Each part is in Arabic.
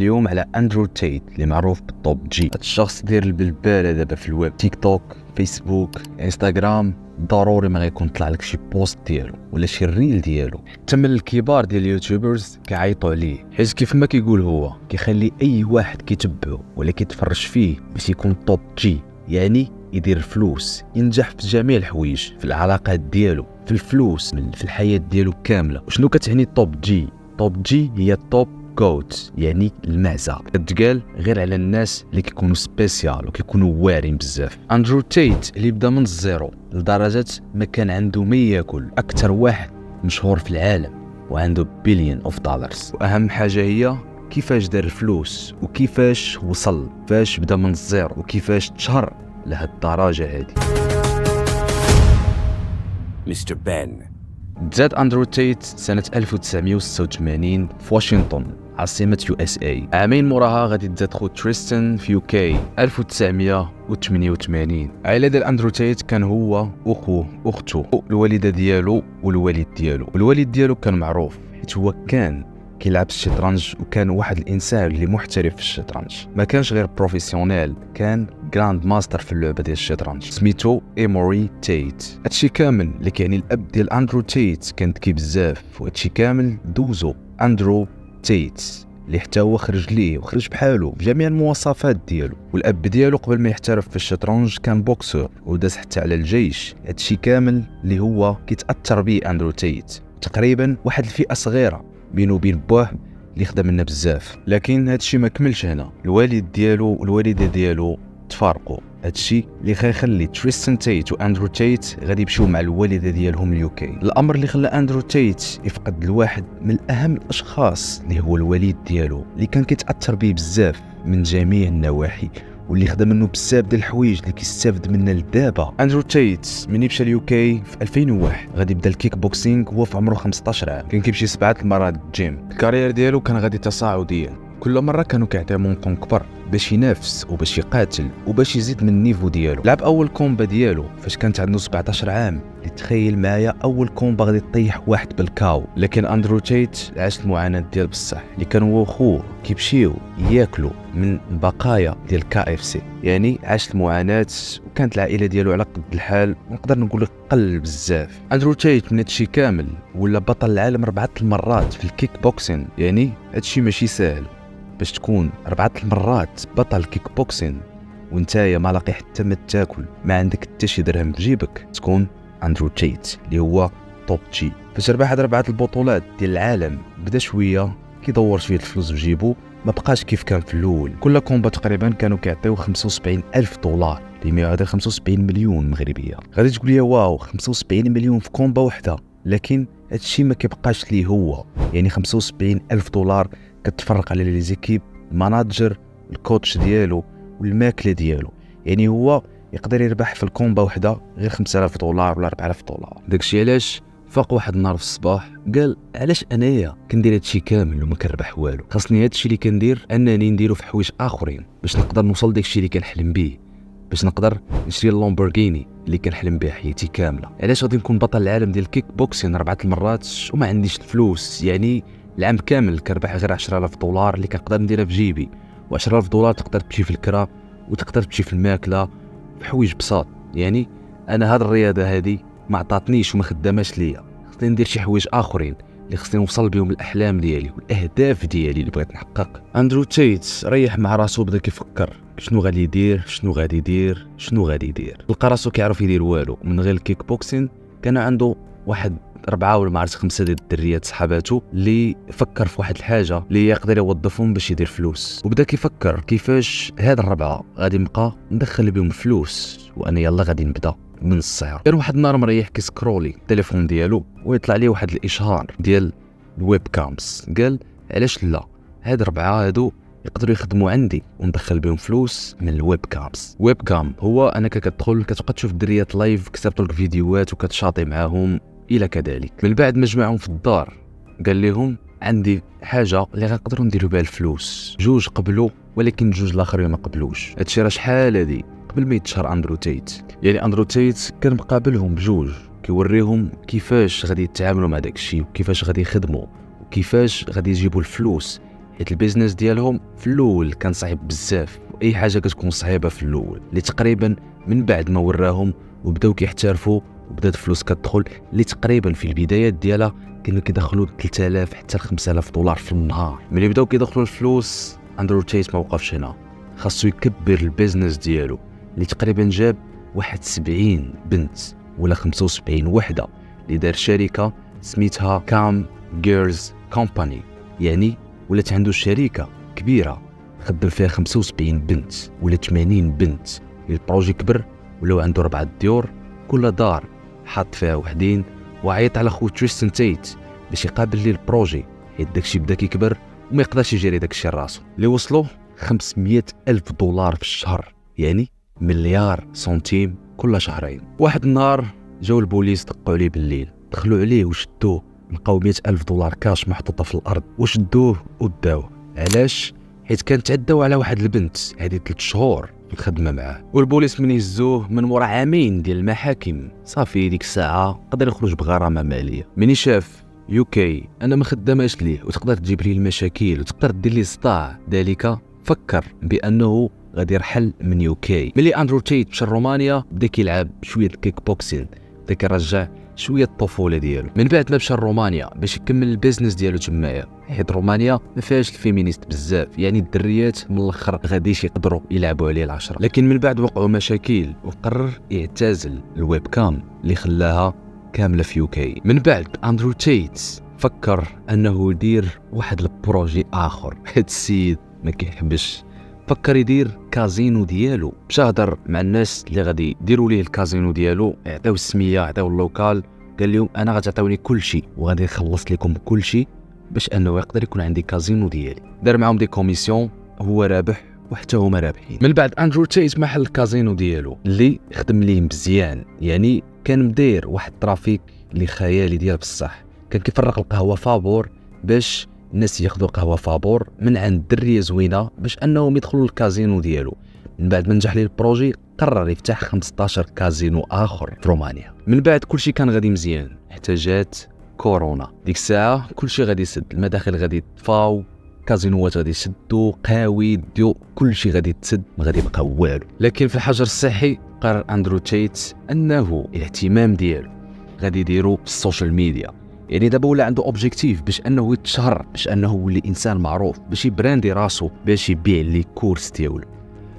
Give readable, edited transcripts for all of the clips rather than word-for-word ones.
اليوم على اندرو تيت اللي معروف بالطوب جي. هاد الشخص داير البلباله دابا في الويب، تيك توك، فيسبوك، انستغرام. ضروري ما غيكون طلع لك شي بوست ديالو ولا شي ريل ديالو. تم الكبار ديال اليوتيوبرز كيعيطوا عليه، حيت كيف ما كيقول هو كيخلي اي واحد كيتبعو ولا كيتفرج فيه باش يكون طوب جي، يعني يدير فلوس، ينجح في جميع الحوايج، في العلاقات ديالو، في الفلوس، في الحياة ديالو كاملة. وشنو كتعني طوب جي؟ طوب جي هي توب جوت، يعني المعزة، كتقال غير على الناس اللي كيكونوا سبيسيال وكيكونوا واعرين بزاف. اندرو تيت اللي بدا من الزيرو لدرجة ما كان عنده ما ياكل، اكثر واحد مشهور في العالم وعنده بليون اوف دولارز. واهم حاجة هي كيفاش دار الفلوس وكيفاش وصل، فاش بدا من الزيرو وكيفاش تشهر لهاد الدرجة هادي. مستر بن. تزاد اندرو تيت سنة 1986 في واشنطن عاصمة USA. عامين موراها غادي تزاد خو تريستان في UK 1988. عائلة ديال اندرو تيت كان هو وخوه واختو، الوالدة ديالو والوالد ديالو. الوالد ديالو كان معروف حيت هو كان كيلعب الشطرنج، وكان واحد الانسان اللي محترف في الشطرنج، ما كانش غير بروفيسيونيل، كان جراند ماستر في اللعبه ديال الشطرنج، سميتو ايموري تيت. هادشي كامل اللي كيعني الاب ديال اندرو تيت كان ذكي بزاف، وهادشي كامل دوزو اندرو تيت اللي حتى هو خرج ليه وخرج بحالو بجميع المواصفات ديالو. والاب ديالو قبل ما يحترف في الشطرنج كان بوكسور وداز حتى على الجيش. هادشي كامل اللي هو كيتاثر به اندرو تيت، تقريبا واحد الفئه صغيره بينه وبين بوه اللي خدم لنا بزاف. لكن هادشي ما كملش هنا، الوالد ديالو والوالده ديالو تفارقوا، هادشي اللي غيخلي تريستان تيت واندرو تيت غادي يمشيو مع الوالده ديالهم اليوكي. الامر اللي خلى اندرو تيت يفقد الواحد من اهم الاشخاص اللي هو الوالد ديالو، اللي كان كيتاثر به بزاف من جميع النواحي، واللي خدم منه بزاف ديال الحوايج اللي كيستافد منها لدابا. اندرو تيت ملي مشى اليوكي في 2001 غادي يبدا الكيك بوكسينغ وهو في عمره 15 عام. كان كيمشي 7 المرات الجيم. الكارير ديالو كان غادي تصاعديا، كل مره كانوا كيعطيو مونطون كبر باش ينافس وباش يقاتل وباش يزيد من النيفو ديالو. لعب اول كومبا ديالو فاش كانت عنده 17 عام، اللي تخيل معايا اول كومبا غادي يطيح واحد بالكاو. لكن اندرو تيت عاش المعاناه ديال بصح، اللي كان هو وخوه كيمشيو ياكلوا من البقايا ديال KFC، يعني عاش المعاناه، وكانت العائله ديالو على قد الحال، ونقدر نقول لك قل بزاف. اندرو تيت من هادشي كامل ولا بطل العالم 4 المرات في الكيك بوكسين، يعني هادشي ماشي ساهل باش تكون 4 المرات بطل كيك بوكسين وانتايا ما لاقي حتى ما تاكل، ما عندك حتى شي درهم في جيبك، تكون اندرو تيت اللي هو توب جي. فاش ربح هاد 4 البطولات ديال العالم بدا شويه كيدور شويه الفلوس في جيبو، ما بقاش كيف كان في الاول. كل كومبا تقريبا كانوا كيعطيو 75 ألف دولار، اللي يعادل 75 مليون مغربيه. غادي تقول لي واو 75 مليون في كومبا وحده، لكن هادشي ما كيبقاش ليه هو، يعني 75 ألف دولار كتفرق على لي زيكيب، الماناجر، الكوتش ديالو والماكله ديالو، يعني هو يقدر يربح في الكومبا وحده غير 5000 دولار ولا 4000 دولار. داكشي علاش فاق واحد النهار في الصباح قال علاش انايا كندير هادشي كامل وما كنربح والو، خاصني هادشي اللي كندير انني نديرو في حوايج اخرين باش نقدر نوصل داكشي اللي كنحلم به، باش نقدر نشري اللامبورغيني اللي كنحلم بها حياتي كامله. علاش غادي نكون بطل العالم ديال الكيك بوكسين 4 المرات وما عنديش الفلوس؟ يعني العام كامل كربح غير 10000 دولار اللي كنقدر نديرها في جيبي، و10000 دولار تقدر تمشي في الكرا وتقدر تمشي في الماكله في حوايج بساط. يعني انا هاد الرياضه هادي ما عطاتنيش وما خداماش ليا، خصني ندير شي حوايج اخرين اللي خصني نوصل بهم الاحلام ديالي والاهداف ديالي اللي بغيت نحقق. اندرو تيت ريح مع راسو، بدا كيفكر شنو غادي يدير، شنو غادي يدير، شنو غادي يدير. لقى راسو كيعرف يدير والو من غير الكيك بوكسين. كان عنده واحد 4 ولا ما عرفت 5 ديال الدريات صحاباتو اللي فكر في واحد الحاجه اللي يقدر يوظفهم باش يدير فلوس، وبدا كيفكر كيفاش هاد الربعه غادي نبقى ندخل بهم فلوس، وانا يلا غادي نبدا من الصغر. كان واحد النهار مريح كيسكرولي التليفون ديالو ويطلع ليه واحد الاشهار ديال الويب كامز. قال علاش لا، هاد 4 هادو يقدروا يخدموا عندي وندخل بهم فلوس من الويب كامز. ويب كام هو انك كتدخل كتبقى تشوف الدريات لايف، كتبتوا لك فيديوهات وكتشاطي معاهم الى كذلك. من بعد ما جمعهم في الدار قال لهم عندي حاجه اللي غنقدروا نديروا بها الفلوس. 2 قبلوا ولكن 2 الاخرين ما قبلوش. هادشي راه شحال هادي قبل ما يتشهر اندرو تيت. يعني اندرو تيت كان مقابلهم ب2 كيوريهم كيفاش غادي يتعاملوا مع داكشي وكيفاش غادي يخدموا وكيفاش غادي يجيبوا الفلوس، حيت البيزنس ديالهم في الاول كان صعيب بزاف، واي حاجه كتكون صعيبه في الاول اللي تقريبا من بعد ما وراهم وبداو كيحترفوا وبدات الفلوس كتدخل، اللي تقريبا في البدايات ديالها كانوا كيدخلوا 3000 حتى ل 5000 دولار في النهار. ملي بداو كيدخلوا الفلوس اندرو تيت ما وقفش هنا، خاصو يكبر البيزنس ديالو اللي تقريبا جاب 71 بنت ولا 75 وحده، اللي دار شركه سميتها كام جيرلز كومباني، يعني ولات عنده شركه كبيره خدم فيها 75 بنت ولا 80 بنت. البروجي كبر ولو عنده 4 ديور، كل دار حاط فيها وحدين، وعيط على خو تريستن تيت باش يقابل ليه البروجي، حيت داكشي بدا كيكبر وما يقدرش يجري داكشي راسو. اللي وصلوا 500 ألف دولار في الشهر، يعني مليار سنتيم كل شهرين. واحد النهار جاو البوليس دقوا عليه بالليل، دخلوا عليه وشدوه، لقاو 100 ألف دولار كاش محطوطه في الارض، وشدوه وداوه. علاش؟ حيت كان تعداو على واحد البنت هذه 3 شهور في الخدمه معاه. والبوليس من يهزوه من مورا عامين ديال المحاكم، صافي ديك الساعه قدر يخرج بغرامه ماليه. مني شاف يوكي انا ما خداماش ليه وتقدر تجيب لي المشاكل وتقدر دير لي صداع، ذلك فكر بانه غادي يرحل من يوكي. ملي اندرو تيت مشى لرومانيا بدا كيلعب شويه الكيك بوكسين، بدا كيرجع شويه الطفوله ديالو. من بعد ما مشى لرومانيا باش يكمل البيزنس ديالو تمايا، حيت رومانيا ما فيهاش الفيمينيست بزاف، يعني الدريات من الاخر غاديش يقدروا يلعبوا عليه العشره. لكن من بعد وقعوا مشاكل وقرر يعتزل الويب كام اللي خلاها كامله في يوكي. من بعد اندرو تيت فكر انه يدير واحد البروجي اخر، حيت السيد ما كيحبش، فكر يدير كازينو ديالو. مشى هضر مع الناس اللي غادي يديروا ليه الكازينو ديالو، عطاو السميه عطاو اللوكال، قال لهم انا غتعطيوني كل شيء وغادي نخلص لكم كل شيء باش انه يقدر يكون عندي كازينو ديالي. دار معاهم دي كوميسيون، هو رابح وحتى هما رابحين. من بعد اندرو تيت محل الكازينو ديالو اللي خدم ليه مزيان، يعني كان مدير واحد الترافيك اللي خيالي ديال بصح. كان كيفرق القهوه فابور باش الناس ياخذوا قهوه فابور من عند دريه زوينه باش انهم يدخلوا الكازينو ديالو. من بعد ما نجح ليه البروجي قرر يفتح 15 كازينو اخر في رومانيا. من بعد كلشي كان غادي مزيان حتى جات كورونا. ديك الساعه كلشي غادي يسد، المداخل غادي يطفاو، كازينوات غادي يسدوا، قهاوي ديو كلشي غادي تسد، ما غادي يبقى والو. لكن في الحجر الصحي قرر اندرو تيت انه الاهتمام ديالو غادي يديروا في السوشيال ميديا، يعني دابا ولا عنده اوبجيكتيف باش انه يتشهر، باش انه يولي انسان معروف، باش يبراندي راسو، باش يبيع لي كورس ديالو.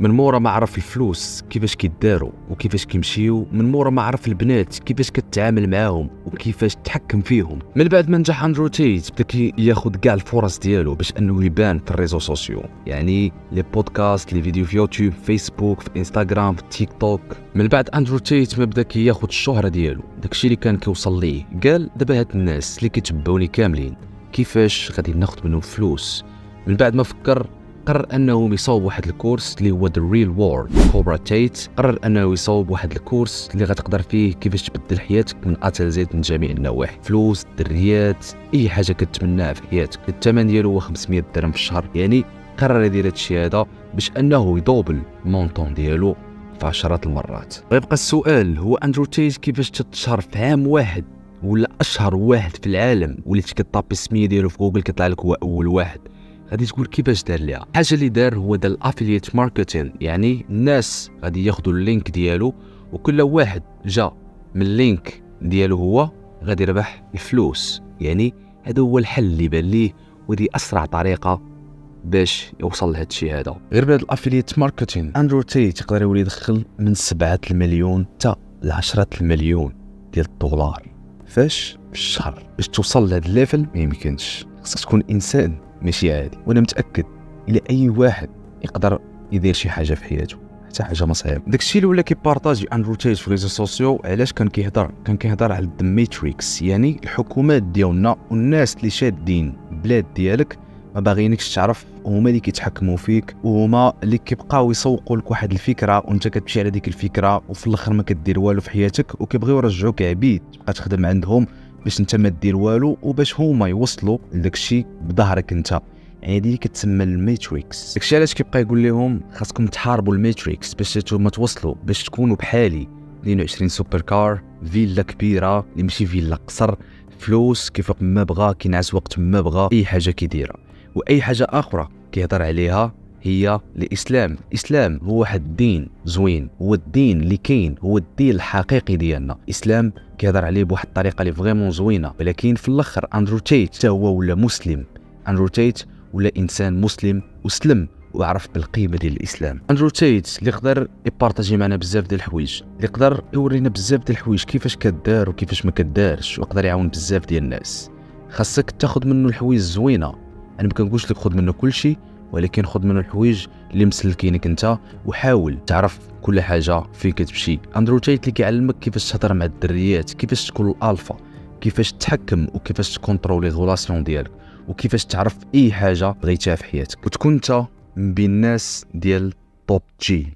من مورا ما عرف الفلوس كيفاش كيداروا وكيفاش كيمشيو، من مورا ما عرف البنات كيفاش كتعامل معاهم وكيفاش تحكم فيهم. من بعد ما نجح اندرو تيت بدا ياخذ كاع الفرص ديالو باش انه يبان في الريزو سوسيو، يعني لي بودكاست، لي فيديو في يوتيوب، فيسبوك، في انستغرام، في تيك توك. من بعد اندرو تيت ما بدا كياخذ الشهره ديالو، داكشي اللي كان كيوصل ليه، قال دابا هاد الناس اللي كيتبعوني كاملين كيفاش غادي ناخذ منهم فلوس. من بعد ما فكر قرر انه يصوب واحد الكورس اللي هو The Real World. كوبرا تيت قرر انه يصوب واحد الكورس اللي غتقدر فيه كيفاش تبدل حياتك من A ل Z من جميع النواحي، فلوس، دريات، اي حاجه كتمناها في حياتك. الثمن ديالو هو 500 درهم في الشهر، يعني قرر يدير هادشي هذا باش انه يدوبل المونطون ديالو في 10 المرات. ويبقى السؤال هو اندرو تيت كيفاش تتشهر في عام واحد ولا اشهر واحد في العالم، وليت كطابي السميه ديالو في جوجل كيطلع لك هو اول واحد. غادي تقول كيفاش دار ليها؟ الحاجه اللي دار هو دار الافيليت ماركتين، يعني الناس غادي ياخذوا اللينك ديالو وكل واحد جا من اللينك ديالو هو غادي يربح الفلوس. يعني هذا هو الحل اللي بان ليه، ودي اسرع طريقه باش يوصل لهذا الشيء هذا. غير بهذا الافيليت ماركتين اندرو تيت يقدر يولي يدخل من 7 المليون حتى ل 10 المليون ديال الدولار فاش بالشهر. باش توصل لهذا الليفل ما يمكنش، خصك تكون انسان ماشي عادي. وانا متاكد الى اي واحد يقدر يدير شي حاجه في حياته حتى حاجه ما صعيبه. داكشي اللي ولا كيبارطاجي اندرو تيت في ريزو سوسيو، علاش كان كيهضر على الماتريكس، يعني الحكومات ديالنا والناس اللي شادين البلاد ديالك ما باغيينكش تعرف، هما اللي كيتحكموا فيك، وهما اللي كيبقاو يسوقوا لك واحد الفكره وانت كتمشي على ديك الفكره وفي الاخر ما كدير والو في حياتك، وكيبغيو يرجعوك عبيد تبقى تخدم عندهم باش انت ما دير والو وباش هما يوصلوا لداكشي بظهرك انت. يعني هذه كتسمى الماتريكس. داكشي علاش كيبقى يقول لهم خاصكم تحاربوا الماتريكس باش نتوما توصلوا، باش تكونوا بحالي 22 سوبر كار، فيلا كبيره اللي ماشي فيلا قصر، فلوس كيف ما بغا، كينعس وقت ما بغا، اي حاجه كيديرها. واي حاجه اخرى كيهضر عليها هي الاسلام. الاسلام هو واحد الدين زوين، هو الدين اللي كاين، هو الدين الحقيقي ديالنا. الاسلام كيهضر عليه بواحد الطريقه اللي فريمون زوينه، ولكن في الاخر اندرو تيت حتى هو ولا مسلم. اندرو تيت ولا انسان مسلم وسلم وعرف بالقيمه ديال الاسلام. اندرو تيت اللي يقدر يبارطاجي معنا بزاف ديال الحوايج، اللي يقدر يورينا بزاف ديال الحوايج كيفاش كدار وكيفاش ما كدارش، ويقدر يعاون بزاف ديال الناس. خاصك تاخذ منه الحوايج الزوينه. انا ما كنقولش لك خذ منه كل شيء، ولكن خذ منه الحوايج اللي مسلكينك انت، وحاول تعرف كل حاجه فين كتمشي. اندرو تيت اللي كيعلمك كيفاش تهضر مع الدريات، كيفاش تكون الالفا، كيفاش تحكم وكيفاش تكونترولي الغولاسيون ديالك، وكيفاش تعرف اي حاجه بغيتها في حياتك، وتكون انت من بين الناس ديال توب جي.